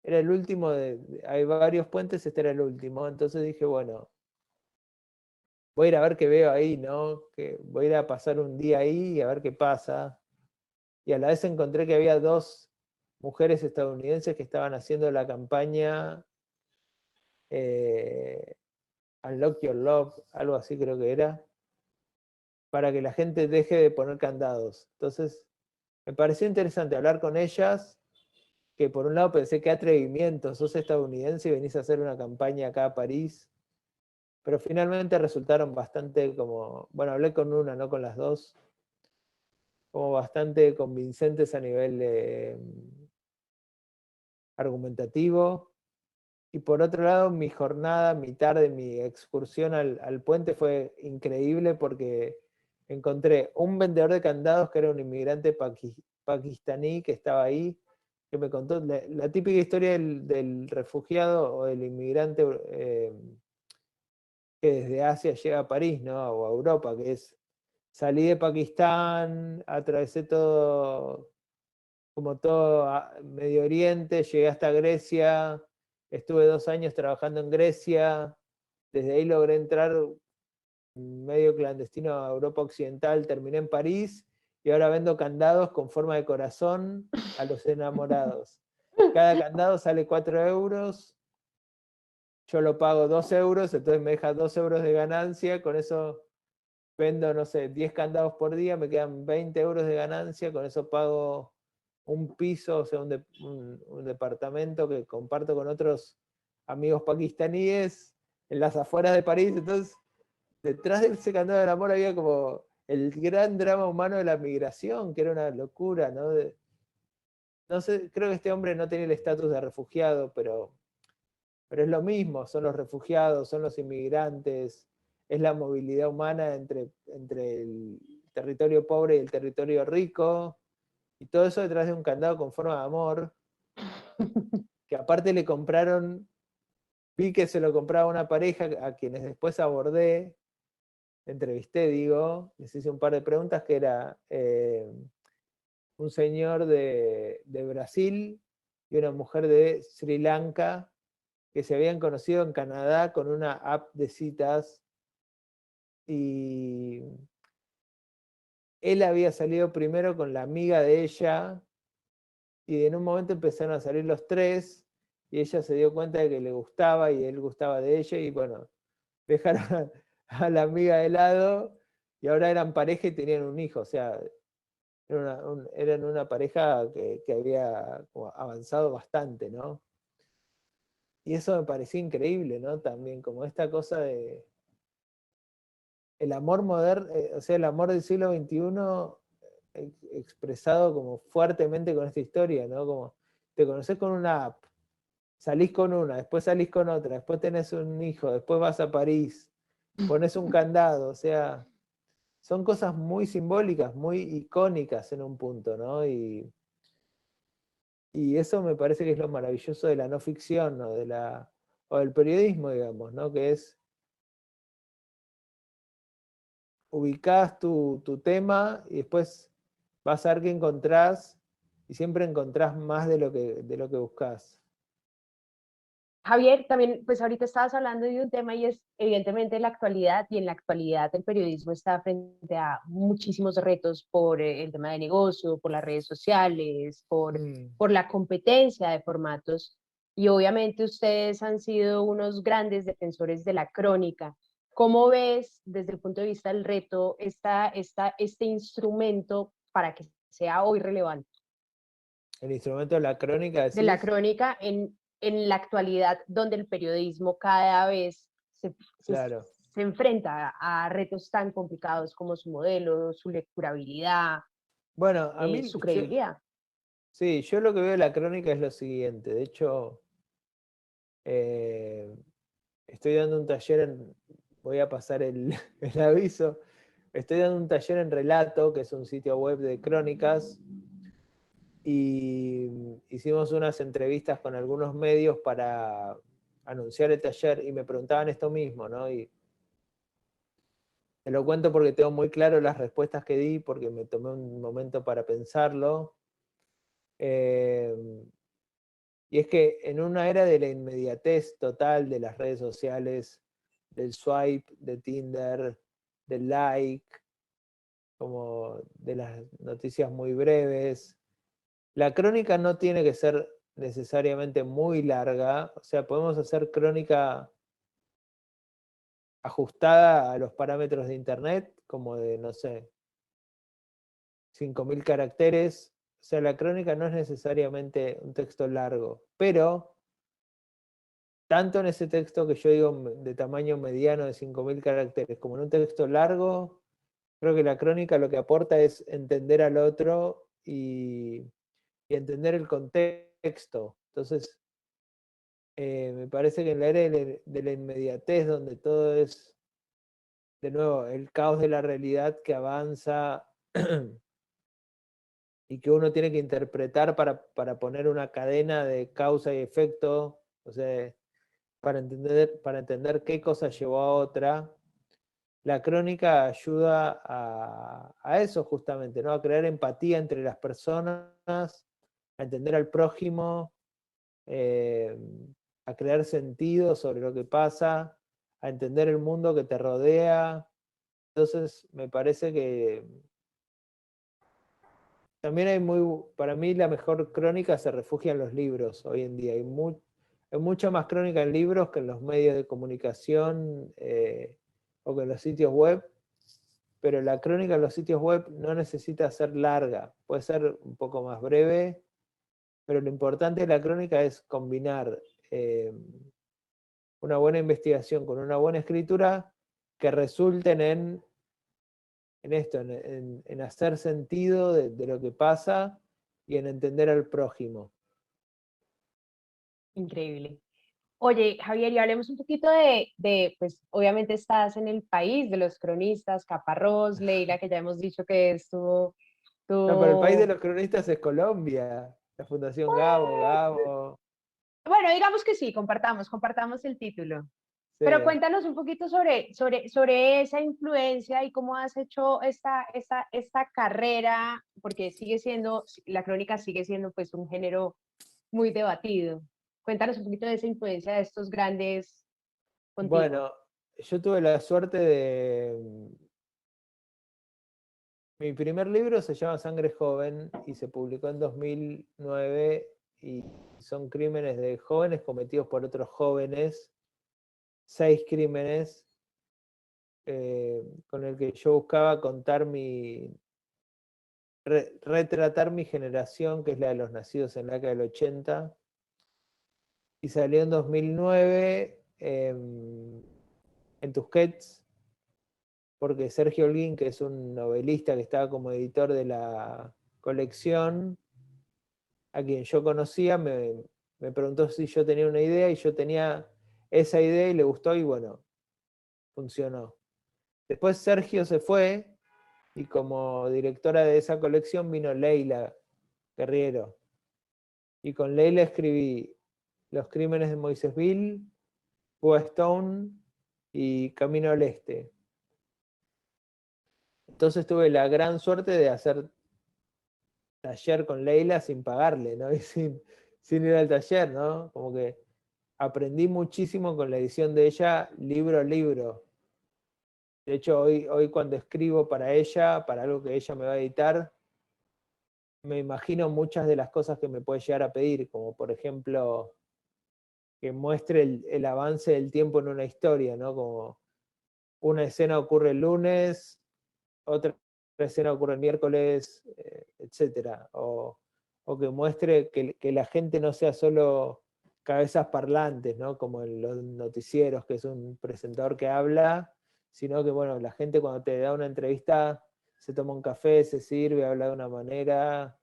Era el último hay varios puentes, este era el último. Entonces dije, bueno, voy a ir a ver qué veo ahí, ¿no? Que voy a ir a pasar un día ahí y a ver qué pasa. Y a la vez encontré que había dos mujeres estadounidenses que estaban haciendo la campaña eh, Unlock Your Love, algo así creo que era, para que la gente deje de poner candados. Entonces, me pareció interesante hablar con ellas, que por un lado pensé qué atrevimiento, sos estadounidense y venís a hacer una campaña acá a París, pero finalmente resultaron bastante como, bueno, hablé con una, no con las dos, como bastante convincentes a nivel argumentativo. Y por otro lado, mi jornada, mi tarde, mi excursión al puente fue increíble porque encontré un vendedor de candados que era un inmigrante pakistaní que estaba ahí, que me contó la típica historia del refugiado o del inmigrante que desde Asia llega a París, ¿no? O a Europa, que es, salí de Pakistán, atravesé todo, como todo Medio Oriente, llegué hasta Grecia, estuve 2 años trabajando en Grecia, desde ahí logré entrar medio clandestino a Europa Occidental, terminé en París y ahora vendo candados con forma de corazón a los enamorados. Cada candado sale 4 euros, yo lo pago 2 euros, entonces me deja 2 euros de ganancia, con eso vendo, no sé, 10 candados por día, me quedan 20 euros de ganancia, con eso pago un piso, o sea, un departamento que comparto con otros amigos pakistaníes en las afueras de París. Entonces, detrás de ese candado del amor había como el gran drama humano de la migración, que era una locura, ¿no? No sé, creo que este hombre no tenía el estatus de refugiado, pero es lo mismo, son los refugiados, son los inmigrantes, es la movilidad humana entre el territorio pobre y el territorio rico, y todo eso detrás de un candado con forma de amor, que aparte le compraron, vi que se lo compraba una pareja a quienes después abordé, entrevisté, digo, les hice un par de preguntas, que era un señor de Brasil y una mujer de Sri Lanka, que se habían conocido en Canadá con una app de citas, y él había salido primero con la amiga de ella y en un momento empezaron a salir los tres y ella se dio cuenta de que le gustaba y él gustaba de ella y bueno, dejaron a la amiga de lado y ahora eran pareja y tenían un hijo, o sea, eran una pareja que había como avanzado bastante, ¿no? Y eso me parecía increíble, ¿no? También como esta cosa de el amor moderno, o sea, el amor del siglo XXI expresado como fuertemente con esta historia, ¿no? Como te conoces con una app, salís con una, después salís con otra, después tenés un hijo, después vas a París, pones un candado, o sea, son cosas muy simbólicas, muy icónicas en un punto, ¿no? Y eso me parece que es lo maravilloso de la no ficción, ¿no? O del periodismo, digamos, ¿no? Que es ubicás tu tema y después vas a ver qué encontrás y siempre encontrás más de lo que buscás. Javier, también, pues ahorita estabas hablando de un tema y es evidentemente la actualidad, y en la actualidad el periodismo está frente a muchísimos retos por el tema de negocio, por las redes sociales, Mm. por la competencia de formatos, y obviamente ustedes han sido unos grandes defensores de la crónica. ¿Cómo ves desde el punto de vista del reto este instrumento para que sea hoy relevante? El instrumento de la crónica, De la decís. crónica en la actualidad, donde el periodismo cada vez Claro. se enfrenta a retos tan complicados como su modelo, su lecturabilidad, Bueno, a mí, su credibilidad. sí, yo lo que veo de la crónica es lo siguiente. De hecho, eh, estoy dando un taller voy a pasar el aviso. Estoy dando un taller en Relato, que es un sitio web de crónicas, y hicimos unas entrevistas con algunos medios para anunciar el taller y me preguntaban esto mismo, ¿no? Y te lo cuento porque tengo muy claro las respuestas que di, porque me tomé un momento para pensarlo. Eh, y es que en una era de la inmediatez total de las redes sociales, del swipe, de Tinder, del like, como de las noticias muy breves, la crónica no tiene que ser necesariamente muy larga, o sea, podemos hacer crónica ajustada a los parámetros de Internet, como de, no sé, 5.000 caracteres. O sea, la crónica no es necesariamente un texto largo, pero tanto en ese texto que yo digo de tamaño mediano de 5.000 caracteres, como en un texto largo, Creo que la crónica lo que aporta es entender al otro y entender el contexto. Entonces, me parece que en la era de la inmediatez, donde todo es, de nuevo, el caos de la realidad que avanza y que uno tiene que interpretar para poner una cadena de causa y efecto, o sea, para entender qué cosa llevó a otra, la crónica ayuda a eso justamente, ¿no? A crear empatía entre las personas, a entender al prójimo, eh, a crear sentido sobre lo que pasa, a entender el mundo que te rodea. Entonces, me parece que también para mí la mejor crónica se refugia en los libros hoy en día. Hay mucha más crónica en libros que en los medios de comunicación o que en los sitios web, pero la crónica en los sitios web no necesita ser larga, puede ser un poco más breve, pero lo importante de la crónica es combinar una buena investigación con una buena escritura que resulten en esto, en hacer sentido de lo que pasa y en entender al prójimo. Increíble. Oye, Javier, y hablemos un poquito pues obviamente estás en el país de los cronistas, Caparrós, Leila, que ya hemos dicho que No, pero el país de estuvo. los cronistas es Colombia, la Fundación Gabo. Bueno, digamos que sí, compartamos el título. Sí. Pero cuéntanos un poquito sobre esa influencia y cómo has hecho esta carrera, porque la crónica sigue siendo pues un género muy debatido. Cuéntanos un poquito de esa influencia de estos grandes contigo. Bueno, yo tuve la suerte de... Mi primer libro se llama Sangre Joven y se publicó en 2009 y son crímenes de jóvenes cometidos por otros jóvenes, 6 crímenes con el que yo buscaba contar retratar mi generación, que es la de los nacidos en la década del 80, y salió en 2009 en Tusquets, porque Sergio Holguín, que es un novelista que estaba como editor de la colección, a quien yo conocía, me preguntó si yo tenía una idea y yo tenía esa idea y le gustó y bueno, funcionó. Después Sergio se fue y como directora de esa colección vino Leila Guerriero. Y con Leila escribí Los crímenes de Moisésville, Poe Stone y Camino al Este. Entonces tuve la gran suerte de hacer taller con Leila sin pagarle, ¿no? Y sin ir al taller, ¿no? Como que aprendí muchísimo con la edición de ella, libro a libro. De hecho, hoy cuando escribo para ella, para algo que ella me va a editar, me imagino muchas de las cosas que me puede llegar a pedir, como por ejemplo que muestre el avance del tiempo en una historia, ¿no? Como una escena ocurre el lunes, otra escena ocurre el miércoles, etc. O que muestre que la gente no sea solo cabezas parlantes, ¿no? Como en los noticieros, que es un presentador que habla, sino que, bueno, la gente cuando te da una entrevista se toma un café, se sirve, habla de una manera,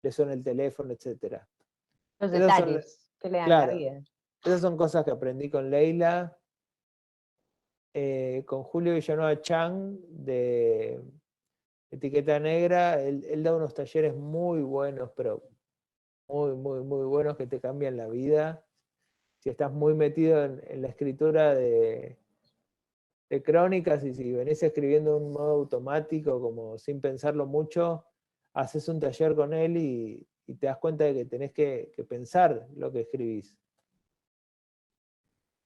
le suena el teléfono, etc. Los Esas son, detalles que le dan la claro, vida. esas son cosas que aprendí con Leila, con Julio Villanueva Chang de Etiqueta Negra. Él da unos talleres muy buenos, pero muy buenos que te cambian la vida. Si estás muy metido en la escritura de crónicas y si venís escribiendo de un modo automático, como sin pensarlo mucho, haces un taller con él y te das cuenta de que tenés que pensar lo que escribís.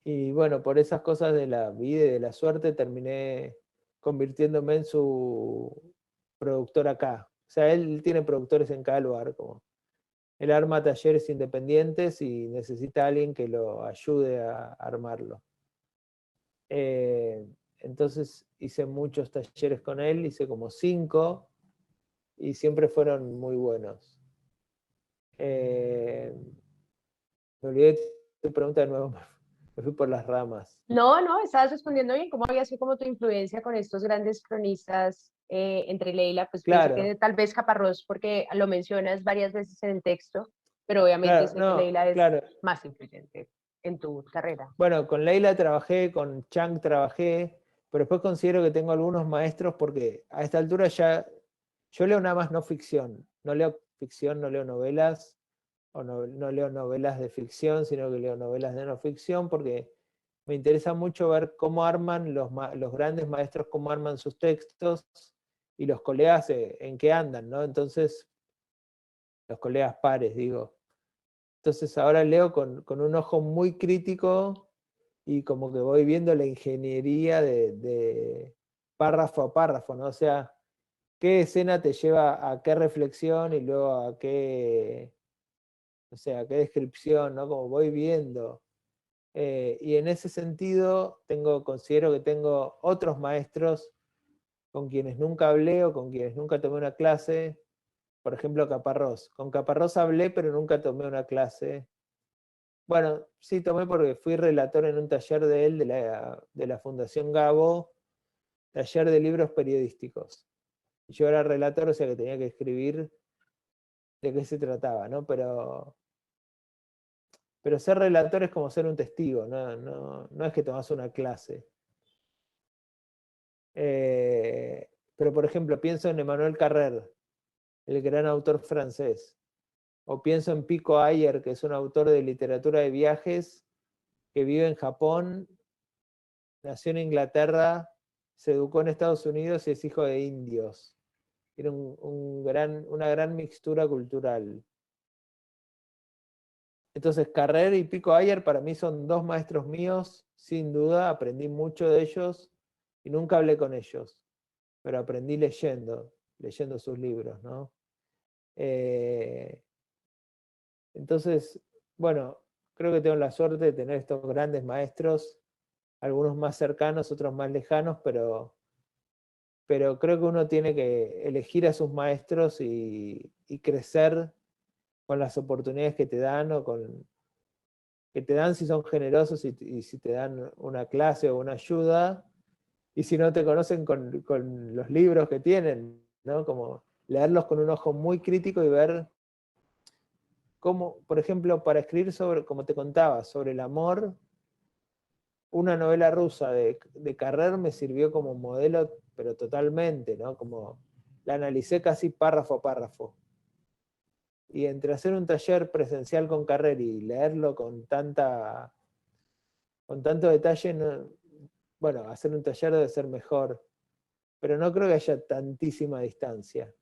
Y bueno, por esas cosas de la vida y de la suerte terminé convirtiéndome en su productor acá. O sea, él tiene productores en cada lugar, como él arma talleres independientes y necesita a alguien que lo ayude a armarlo. Entonces hice muchos talleres con él, hice como 5 y siempre fueron muy buenos. Me olvidé tu pregunta de nuevo. me fui por las ramas. No, no, estabas respondiendo bien. ¿Cómo había sido como tu influencia con estos grandes cronistas entre Leila? Pues pienso Claro, que tal vez Caparrós, porque lo mencionas varias veces en el texto, pero obviamente claro, sé que no, Leila es claro. más influyente en tu carrera. Bueno, con Leila trabajé, con Chang trabajé, pero después considero que tengo algunos maestros porque a esta altura ya, yo leo nada más no ficción, no leo ficción, no leo novelas, o no leo novelas de ficción, sino que leo novelas de no ficción porque me interesa mucho ver cómo arman los grandes maestros, cómo arman sus textos y los colegas en qué andan, ¿no? Entonces, los colegas pares, digo. Entonces ahora leo con un ojo muy crítico y como que voy viendo la ingeniería de párrafo a párrafo, ¿no? O sea, qué escena te lleva a qué reflexión y luego a qué, o sea, qué descripción, ¿no? Como voy viendo. Y en ese sentido considero que tengo otros maestros con quienes nunca hablé o con quienes nunca tomé una clase. Por ejemplo, Caparrós. Con Caparrós hablé, pero nunca tomé una clase. Bueno, sí tomé porque fui relator en un taller de él, de la Fundación Gabo, taller de libros periodísticos. Y yo era relator, o sea que tenía que escribir de qué se trataba, ¿no? Pero ser relator es como ser un testigo, no es que tomas una clase. Pero, por ejemplo, pienso en Emmanuel Carrère, el gran autor francés. O pienso en Pico Iyer, que es un autor de literatura de viajes que vive en Japón, nació en Inglaterra, se educó en Estados Unidos y es hijo de indios. Era una gran mixtura cultural. Entonces, Carrère y Pico Iyer para mí son dos maestros míos, sin duda, aprendí mucho de ellos y nunca hablé con ellos, pero aprendí leyendo sus libros, ¿no? Entonces, bueno, creo que tengo la suerte de tener estos grandes maestros, algunos más cercanos, otros más lejanos, pero creo que uno tiene que elegir a sus maestros y crecer con las oportunidades que te dan o que te dan si son generosos y si te dan una clase o una ayuda, y si no te conocen con los libros que tienen, ¿no? Como leerlos con un ojo muy crítico y ver cómo, por ejemplo, para escribir sobre, como te contaba, sobre el amor, una novela rusa de Carrère me sirvió como modelo, pero totalmente, ¿no? Como la analicé casi párrafo a párrafo. Y entre hacer un taller presencial con Carrère y leerlo con tanto detalle, bueno, hacer un taller debe ser mejor, pero no creo que haya tantísima distancia.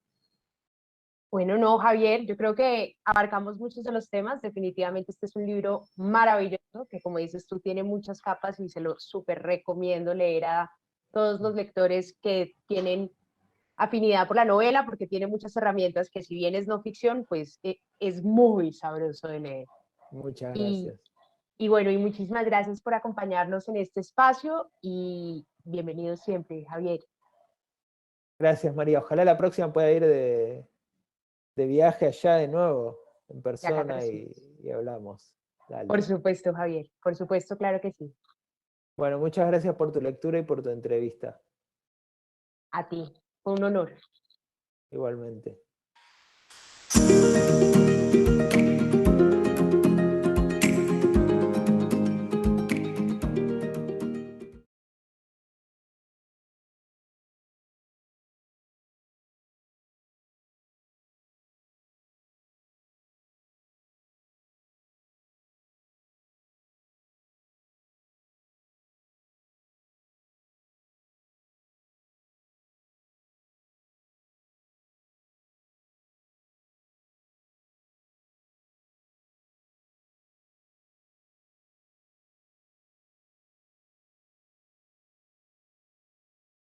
Bueno, no, Javier, yo creo que abarcamos muchos de los temas. Definitivamente este es un libro maravilloso que, como dices tú, tiene muchas capas y se lo súper recomiendo leer a todos los lectores que tienen afinidad por la novela, porque tiene muchas herramientas que, si bien es no ficción, pues es muy sabroso de leer. Muchas Y, gracias. y bueno, y muchísimas gracias por acompañarnos en este espacio y bienvenido siempre, Javier. Gracias, María. Ojalá la próxima pueda ir de viaje allá de nuevo, en Ya persona, 14. y hablamos. Por Dale. supuesto, Javier, por supuesto, claro que sí. Bueno, muchas gracias por tu lectura y por tu entrevista. A ti, fue un honor. Igualmente.